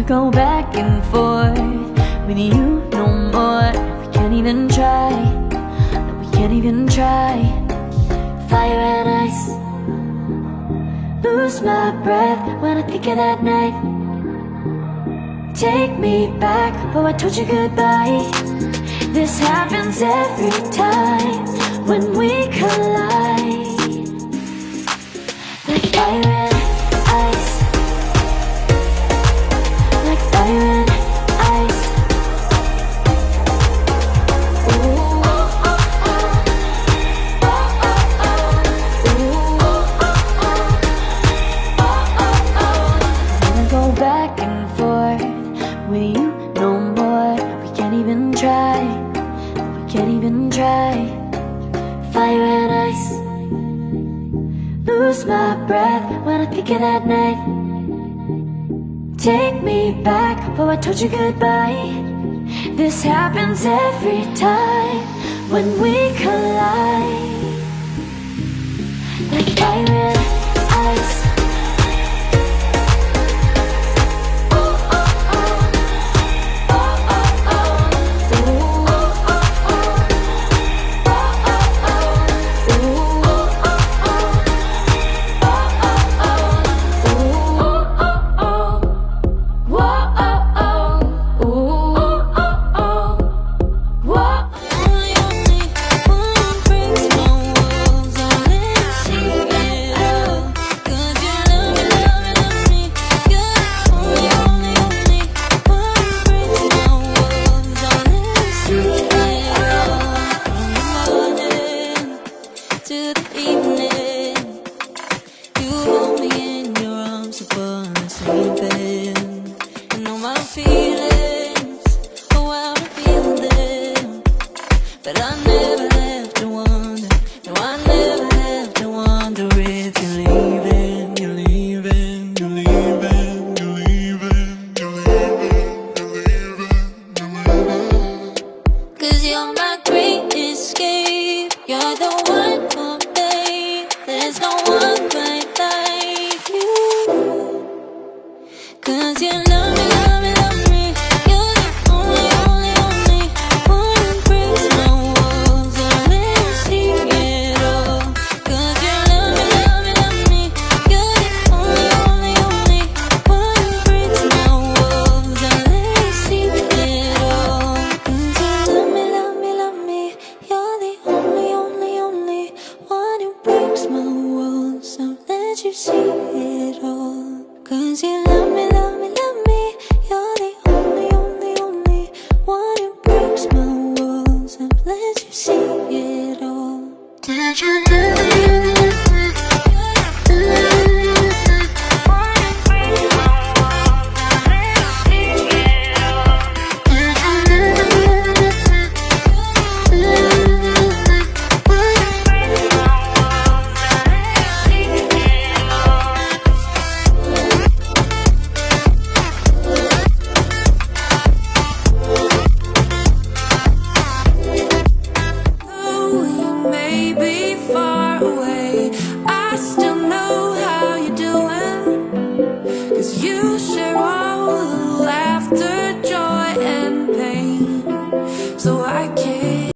go back and forth with you no more. We can't even try, no, we can't even try. Fire and ice, lose my breath when I think of that night. Take me back before I told you goodbye. This happens every time when we collide. Like fire and ice, like fire and ice. Ooh, oh, oh, oh. Oh, oh, oh. Ooh, oh, oh, oh. Oh, oh, oh. Wanna go back and forth with you no more. We can't even try, we can't even try. Fire and ice, lose my breath when I think of that night. Take me back before I told you goodbye. This happens every time when we collide. Like fire and ice. Oh, oh, oh. Oh, oh, oh. Ooh, oh, oh, oh. Oh, oh, oh. Ooh, oh, oh, oh. Oh, oh, oh. Ooh, oh, oh, oh. Whoa, oh, oh. Ooh, oh, oh, oh. Whoa. Only one breaks my walls. I'll let you see it all. 'Cause you love me, love me, love me. You're the only one breaks my walls. I'll let you see it all. From the morning to the evening, you hold me in your arms upon the sleeping. You know my feelings, oh how I feel them. But I never have to wonder, no I never have to wonder if you're leaving, you're leaving, you're leaving, you're leaving, you're leaving, you're leaving, you're leaving. 'Cause you're my great escape, you're the one for me. There's no one quite like you. 'Cause you love me, love me, love me. You're the only, only, only one who breaks my walls. I'll let you see it all. 'Cause you love me, love me, love me. You're the only, only, only one who breaks my walls. I'll let you see it all. 'Cause you love me, love me, love me. You're the only, only, only one who breaks my walls. I'll let you see it all. 'Cause you love me, love me, love me. You're the only, only, only one who breaks my walls. I'll let you see it all. Did you you may be far away, I still know how you're doing. 'Cause you share all the